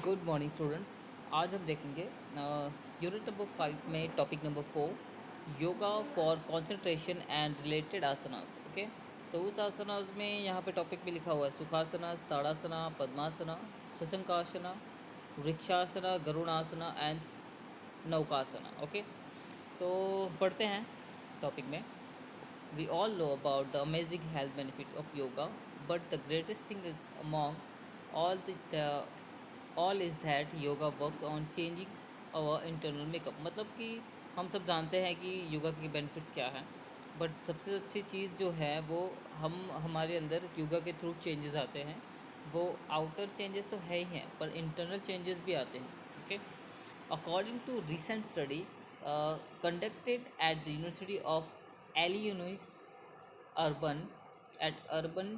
Good morning students. आज हम देखेंगे यूनिट नंबर 5 में topic number 4 yoga for concentration and related asanas. Okay, तो उस आसनास में यहाँ पे टॉपिक भी लिखा हुआ है सुखासना, ताड़ासना, पद्मासना, सशंकासना, वृक्षासना, गरुणासना एंड नौकासना। ओके, तो पढ़ते हैं टॉपिक में। We all know about the amazing health benefit of yoga, but the greatest thing is among all all is that yoga works on changing our internal makeup। मतलब कि हम सब जानते हैं कि योगा के बेनिफिट्स क्या हैं, बट सबसे अच्छी चीज़ जो है वो हम हमारे अंदर योगा के थ्रू चेंजेस आते हैं। वो आउटर चेंजेस तो है ही हैं, पर इंटरनल चेंजेस भी आते हैं। Okay, according to recent study conducted at the University of Illinois urban urban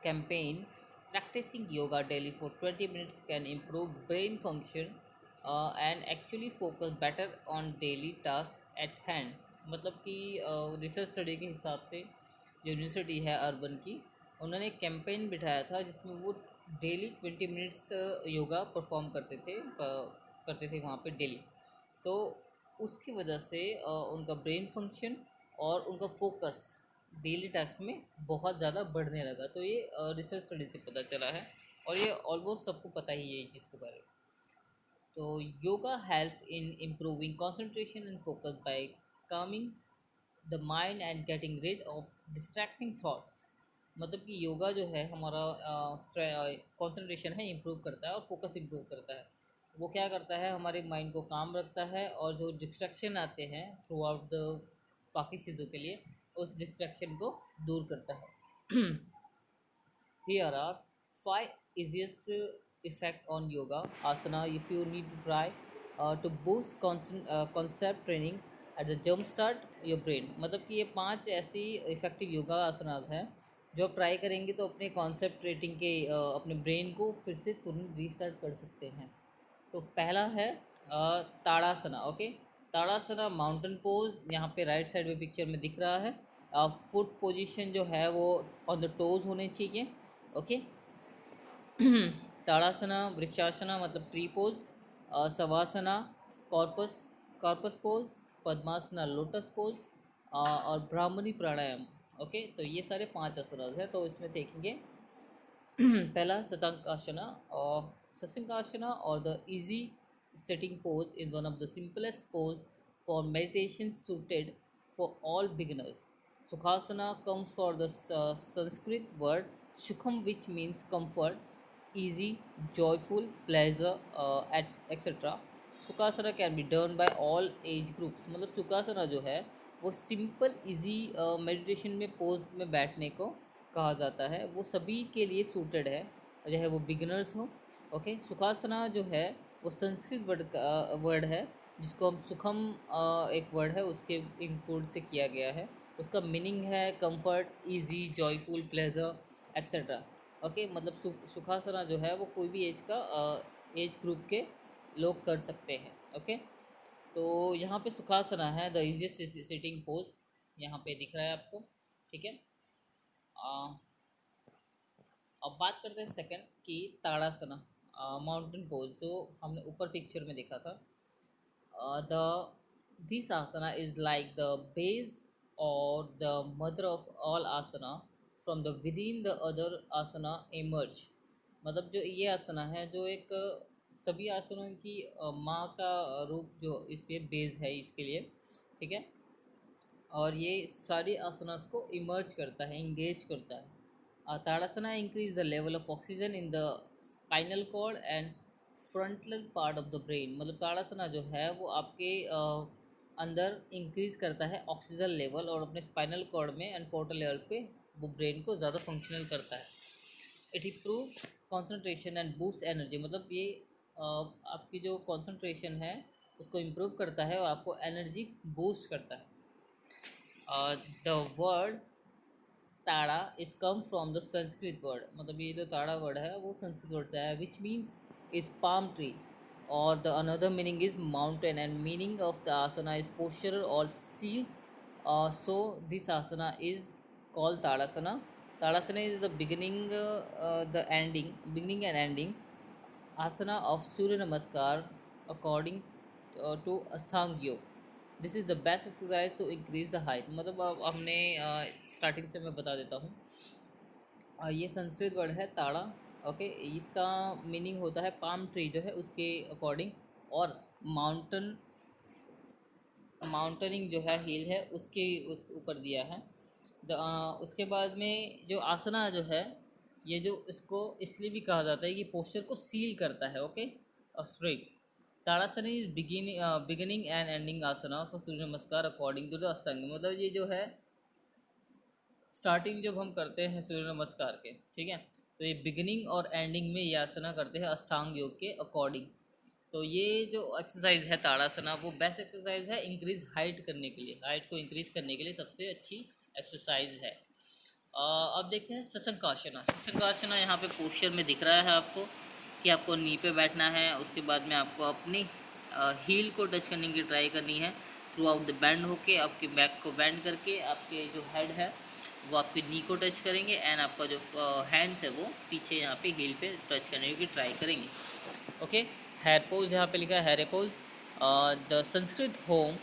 campaign, practicing yoga daily for 20 minutes can improve brain function and actually focus better on daily task at hand। मतलब कि research study के हिसाब से जो university है urban की, उन्होंने एक कैंपेन बिठाया था जिसमें वो डेली 20 मिनट्स योगा परफॉर्म करते थे वहाँ पे डेली। तो उसकी वजह से उनका ब्रेन फंक्शन और उनका फोकस डेली टास्क में बहुत ज़्यादा बढ़ने लगा। तो ये रिसर्च स्टडी से पता चला है और ये ऑलमोस्ट सबको पता ही है ये चीज़ के बारे में। तो yoga help in improving concentration and focus by calming the mind and getting rid of distracting thoughts. मतलब कि योगा जो है हमारा कंसंट्रेशन है इम्प्रूव करता है और फोकस इम्प्रूव करता है। वो क्या करता है, हमारे माइंड को काम रखता है और जो डिस्ट्रैक्शन आते हैं थ्रू आउट द बाकी चीज़ों के लिए, उस डिस्ट्रैक्शन को दूर करता है। Here are 5 easiest effect on yoga asana if you need to try to boost concept training at the jump start your brain। मतलब कि ये 5 ऐसी इफ़ेक्टिव योगा आसनास हैं जो आप ट्राई करेंगे तो अपने कॉन्सेप्ट रेटिंग के अपने ब्रेन को फिर से तुरंत रीस्टार्ट कर सकते हैं। तो पहला है ताड़ासना। ओके, ताड़ासना माउंटेन पोज यहाँ पे राइट साइड में पिक्चर में दिख रहा है। फुट पोजीशन जो है वो ऑन द टोज होने चाहिए। ओके, ताड़ासना, वृक्षासना मतलब tree pose, shavasana corpse corpse pose, padmasana lotus pose और ब्राह्मणी प्राणायाम। ओके, तो ये सारे 5 आसनास हैं। तो इसमें देखेंगे पहला सशंकासना। और सशंकासना और the easy sitting pose is one of the simplest pose for meditation suited for all beginners। Sukhasana comes from the Sanskrit word Sukham, which means comfort, easy, joyful, pleasure, etc। Sukhasana can be done by all age groups. मतलब सुखासना जो है वो simple easy meditation में pose में बैठने को कहा जाता है। वो सभी के लिए सूटेड है, चाहे वो बिगिनर्स हो। ओके, सुखासना जो है वो संस्कृत वर्ड है जिसको हम सुखम एक वर्ड है उसके इंक्लूड से किया गया है। उसका मीनिंग है comfort, easy, joyful, pleasure, etcetera. Okay, मतलब सुखासना जो है वो कोई भी एज ग्रुप के लोग कर सकते हैं। ओके, तो यहाँ पे सुखासना है द इजीएस्ट सिटिंग पोज, यहाँ पे दिख रहा है आपको। ठीक है, अब बात करते हैं सेकंड की ताड़ासना माउंटेन पोज, जो हमने ऊपर पिक्चर में देखा था। The this asana is like the base और the mother of all asana, from the within the other asana emerge. मतलब जो ये आसना है जो एक सभी आसनों की माँ का रूप जो इसके बेस है इसके लिए। ठीक है, और ये सारी आसनास को इमर्ज करता है, इंगेज करता है। Tadasana increase the level of oxygen in the spinal cord and frontal part of the brain. मतलब ताड़ासना जो है वो आपके अंदर इंक्रीज करता है ऑक्सीजन लेवल और अपने स्पाइनल कॉर्ड में एंड फ्रंटल लेवल पे वो ब्रेन को ज़्यादा फंक्शनल करता है। It improve concentration and boost energy. मतलब ये आपकी जो कंसंट्रेशन है उसको इम्प्रूव करता है और आपको एनर्जी बूस्ट करता है। द वर्ड ताड़ा is come from the Sanskrit word. मतलब ये जो ताड़ा वर्ड है वो संस्कृत वर्ड से है, which means is palm tree, और the another meaning is mountain and meaning of the asana is posture or seal. So this asana is called Tadasana. Tadasana is the beginning, the ending, beginning and ending asana of Surya Namaskar according to Ashtanga Yoga. This is the best exercise to increase the height. मतलब अब हमने starting से मैं बता देता हूँ। ये Sanskrit word है ताड़ा। ओके, इसका मीनिंग होता है पाम ट्री जो है उसके अकॉर्डिंग, और माउंटन माउंटनिंग जो है हिल है उसके उस ऊपर दिया है। उसके बाद में जो आसना जो है, ये जो इसको इसलिए भी कहा जाता है कि पोस्चर को सील करता है। Okay, straight. Tadasana is beginning and ending asana for Surya Namaskar according to the अष्टांग। मतलब ये जो है स्टार्टिंग जब हम करते हैं सूर्य नमस्कार के, ठीक है, तो ये बिगिनिंग और एंडिंग में ये आसना करते हैं अष्टांग योग के अकॉर्डिंग। तो ये जो एक्सरसाइज है ताड़ासना वो बेस्ट एक्सरसाइज है इंक्रीज हाइट करने के लिए, हाइट को इंक्रीज करने के लिए सबसे अच्छी एक्सरसाइज है। अब देखते हैं सशंकासना। सशंकासना यहाँ पे पोस्चर में दिख रहा है आपको कि आपको नी पे बैठना है। उसके बाद में आपको अपनी हील को टच करने की ट्राई करनी है थ्रू आउट द बैंड होके, आपके बैक को बैंड करके आपके जो हेड है वो आपके नी को टच करेंगे, एंड आपका जो हैंड्स है वो पीछे यहाँ पे हील पे टच करने की ट्राई करेंगे। ओके, हेयर पोज यहाँ पे लिखा है hare pose. The Sanskrit home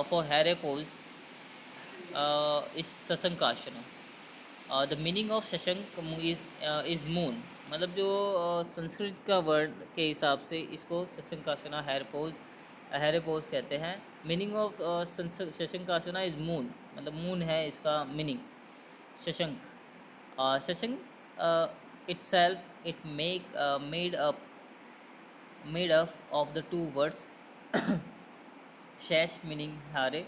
for hare pose is Shashankasana. The meaning of Shashank is moon. मतलब जो संस्कृत का वर्ड के हिसाब से इसको शशंकासना हेयर पोज कहते हैं। Meaning of Shashankasana is moon, मतलब मून है इसका meaning. Shashank Shashank itself it made up of the two words Shash meaning hare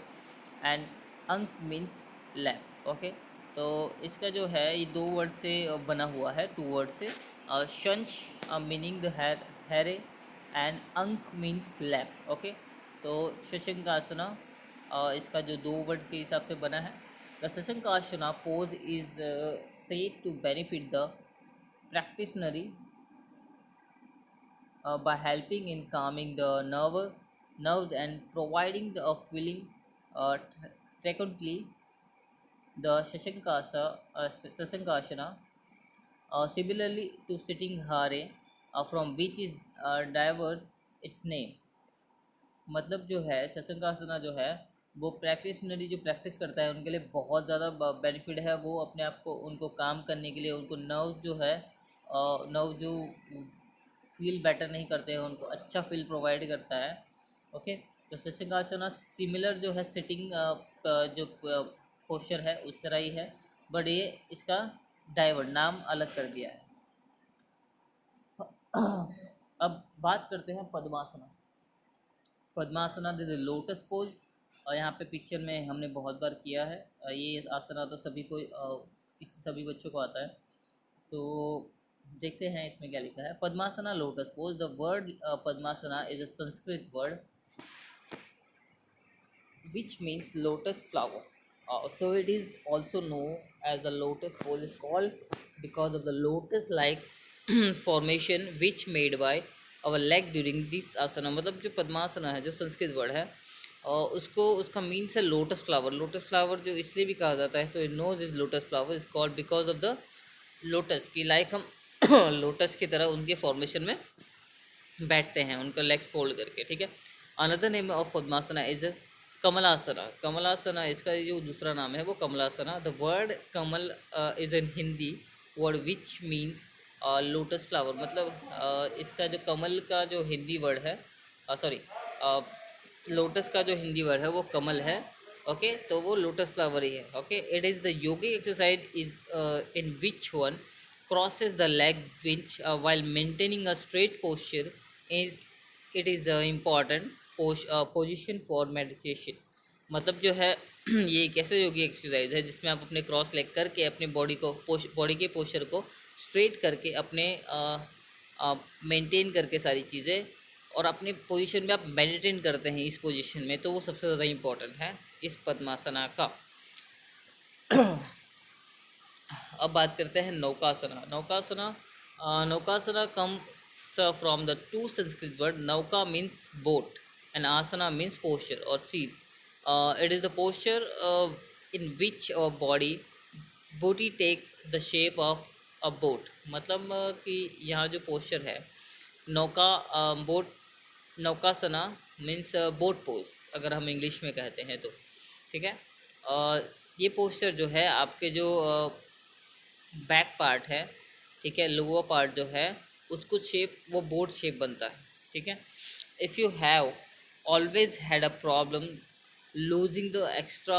and ank means lap. Okay, तो इसका जो है ये दो वर्ड से बना हुआ है, टू वर्ड से। शंश meaning the हैरे and ank means lap. Okay, तो शशंकासना इसका जो दो वर्ड के हिसाब से बना है। The Shashankasana pose is said to benefit the practitioner by helping in calming the nerves and providing the feeling frequently. The Shashankasana similarly to sitting hare from which is diverse its name। मतलब जो है शशंकासना जो है वो प्रैक्टिशनरी जो practice करता है उनके लिए बहुत ज़्यादा बेनिफिट है। वो अपने आप को उनको काम करने के लिए, उनको नर्व जो है नर्व जो फील बेटर नहीं करते हैं उनको अच्छा फील प्रोवाइड करता है। ओके, तो शशंकासना सिमिलर जो है सिटिंग जो पोस्चर है उस तरह ही है, बट ये इसका डाइवर्ट नाम अलग कर दिया है। अब बात करते हैं padmasana. Padmasana this is lotus pose, और यहाँ पे पिक्चर में हमने बहुत बार किया है। ये आसना तो सभी को सभी बच्चों को आता है। तो देखते हैं इसमें क्या लिखा है। Padmasana lotus pose. The word padmasana is a Sanskrit word which means lotus flower. So it is also known as the lotus pose is called because of the lotus like formation which made by our leg during this asana। मतलब जो पद्मासना है जो Sanskrit word है और उसको उसका means है lotus flower. Lotus flower जो इसलिए भी कहा जाता है, so it knows is lotus flower is called because of the lotus की लाइक हम लोटस की तरह उनके फॉर्मेशन में बैठते हैं उनका लेग्स फोल्ड करके, ठीक है। Another name of Padmasana is Kamalasana. Kamalasana इसका जो दूसरा नाम है वो Kamalasana. The word Kamal is in Hindi word which means lotus flower. मतलब इसका जो कमल का जो हिंदी वर्ड है, सॉरी लोटस का जो हिंदी वर्ड है वो कमल है। ओके, तो वो लोटस फ्लावर ही है। Okay, it is the yogic exercise is in which one crosses the leg which while maintaining a straight posture is it is important position for meditation। मतलब जो है ये एक ऐसे योगी एक्सरसाइज है जिसमें आप अपने क्रॉस लेग करके अपने बॉडी के पोस्चर को स्ट्रेट करके अपने मेंटेन करके सारी चीज़ें और अपने पोजीशन में आप मेडिटेट करते हैं इस पोजीशन में, तो वो सबसे ज़्यादा इम्पोर्टेंट है इस पद्मासना का। अब बात करते हैं Naukasana. Naukasana comes from the two Sanskrit word. Nauka means boat and asana means posture or seat. It is the posture in which our body take the shape of a boat. मतलब कि यहाँ जो पोस्चर है नौका boat Naukasana means boat pose, अगर हम English में कहते हैं तो। ठीक है। ये पोस्चर जो है आपके जो बैक पार्ट है, ठीक है, लोअर पार्ट जो है उसको शेप वो बोट शेप बनता है। ठीक है। If you have always had a problem losing the extra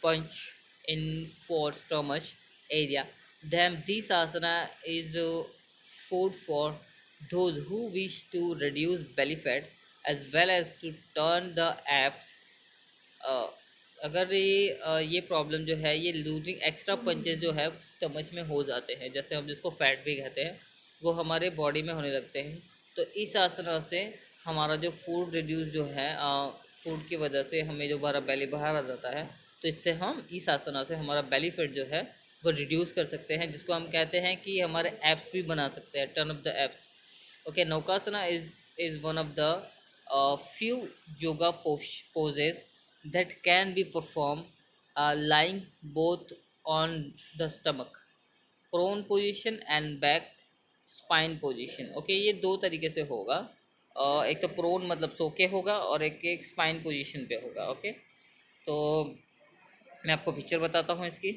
punch in for stomach area, then this asana is food for those who wish to reduce belly fat as well as to turn the abs। अ, अगर ये problem जो है ये losing extra punches जो है stomach में हो जाते हैं, जैसे हम जिसको फैट भी कहते हैं, वो हमारे बॉडी में होने लगते हैं, तो इस आसना से हमारा जो फूड रिड्यूस जो है फूड की वजह से हमें जो हमारा बेली बाहर आ जाता है, तो इससे हम इस आसना से हमारा बेली फैट जो है वो रिड्यूस कर सकते हैं, जिसको हम कहते हैं कि हमारे एप्स भी बना सकते हैं, turn up the apps. Okay, Naukasana is one of the few yoga poses that can be performed lying both on the stomach, prone position and back spine position। Okay, ये दो तरीके से होगा। एक तो प्रोन मतलब सो के होगा और एक स्पाइन पोजीशन पे होगा। ओके, तो मैं आपको पिक्चर बताता हूँ इसकी।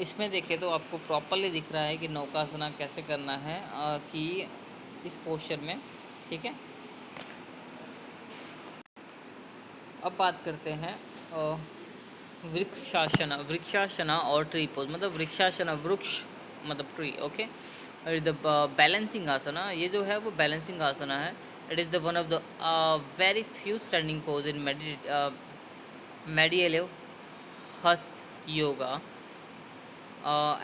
इसमें देखें तो आपको प्रॉपरली दिख रहा है कि नौकासना कैसे करना है, कि इस पोस्चर में। ठीक है। अब बात करते हैं वृक्षासना। वृक्षासना और ट्री पोज, मतलब वृक्षासना वृक्ष मतलब tree. Okay, it the balancing asana, ये जो है वो बैलेंसिंग आसना है। It is the one of the very few standing pose in meditative hatha yoga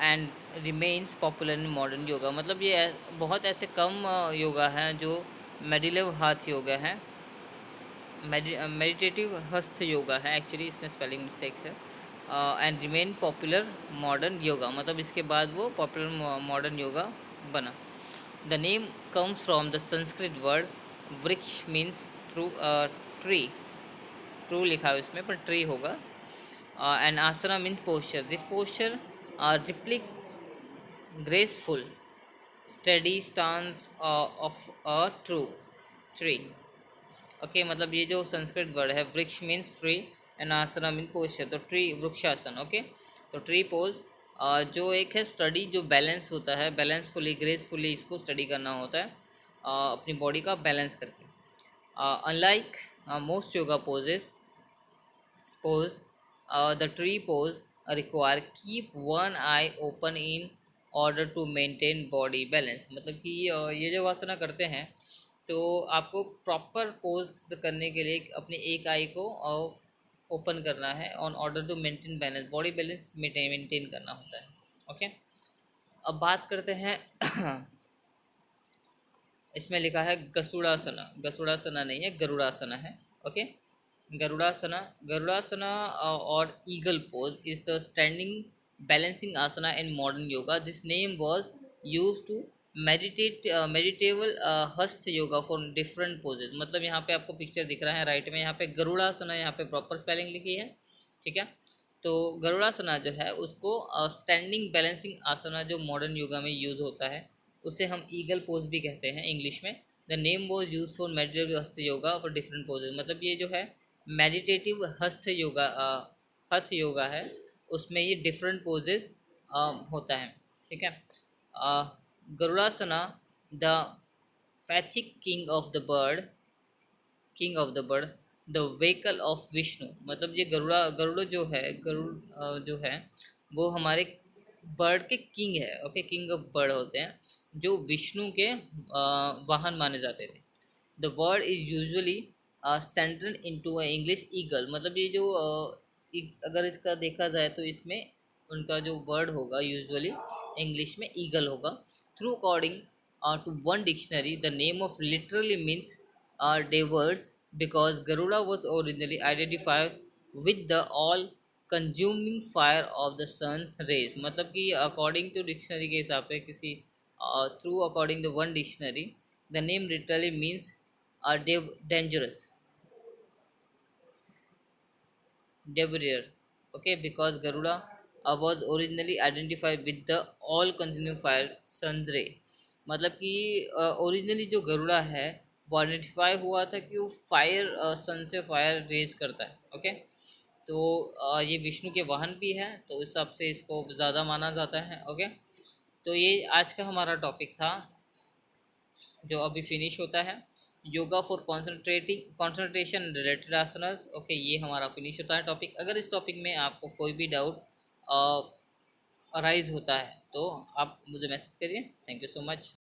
and remains popular in modern yoga. मतलब ये बहुत ऐसे कम योगा हैं जो मेडिलेव हाथ योगा हैं, मेडिटेटिव हस्त योगा है एक्चुअली, इसमें स्पेलिंग मिस्टेक्स है। And remain popular modern yoga, मतलब इसके बाद वो पॉपुलर मॉडर्न योगा बना। The name comes from the Sanskrit word vriksha means true tree, true लिखा है उसमें पर ट्री होगा। And asana means posture, this posture replicate graceful steady stance of a true tree। Okay, मतलब ये जो संस्कृत वर्ड है vriksha means tree and asana mean posture, तो ट्री वृक्षासन। ओके, तो ट्री पोज जो एक है स्टडी, जो बैलेंस होता है, बैलेंसफुली ग्रेसफुली इसको स्टडी करना होता है, अपनी बॉडी का बैलेंस करके। Unlike most yoga pose the tree pose require keep one eye open in order to maintain body balance. मतलब कि ये जो आसना करते हैं तो आपको प्रॉपर पोज करने के लिए अपने एक आई को ओपन करना है, on order to maintain balance, body balance maintain करना होता है। ओके, अब बात करते हैं इसमें लिखा है गसुड़ासना, गसुड़ासना नहीं है, गरुड़ासना है। Okay, Garudasana, Garudasana or eagle pose is the standing balancing asana in modern yoga. This name was used to meditable hatha yoga for different possess. मतलब यहाँ पे आपको पिक्चर दिख रहा है राइट में, यहाँ पे गरुड़ासना, यहाँ पे प्रॉपर स्पेलिंग लिखी है। ठीक है, तो गरुड़ासना जो है उसको स्टैंडिंग बैलेंसिंग आसना जो मॉडर्न योगा में यूज़ होता है उसे हम ईगल पोज भी कहते हैं इंग्लिश में। The name was use for meditative हस्त योगा फॉर डिफरेंट पोजेज। मतलब ये जो है मेडिटेटिव हस्त योगा हथ योगा है, उसमें ये डिफरेंट पोजेस होता है। ठीक है। Garudasana the mythic king of the bird the vehicle of Vishnu. मतलब ये गरुड़ जो है, गरुड़ जो है वो हमारे बर्ड के किंग है। ओके, किंग ऑफ बर्ड होते हैं जो विष्णु के वाहन माने जाते थे। The word is usually central into English eagle. मतलब ये जो अगर इसका देखा जाए तो इसमें उनका जो वर्ड होगा यूजुअली इंग्लिश में ईगल होगा। Through according to one dictionary, the name of literally means diverse because Garuda was originally identified with the all consuming fire of the sun's rays। मतलब कि according to dictionary के हिसाब से किसी through according to one dictionary the name literally means dangerous, devourer। Okay, because Garuda was originally identified with the all consuming fire sun's ray, मतलब कि originally जो गरुड़ा है वो आइडेंटिफाई हुआ था कि वो फायर, सन से फायर रेज करता है। ओके, तो ये विष्णु के वाहन भी है, तो इस हिसाब से इसको ज़्यादा माना जाता है। ओके, तो ये आज का हमारा टॉपिक था जो अभी फिनिश होता है, yoga for concentration related asanas. Okay, ये हमारा फिनिश होता है टॉपिक। अगर इस टॉपिक में आपको कोई भी डाउट अराइज होता है तो आप मुझे मैसेज करिए। Thank you so much.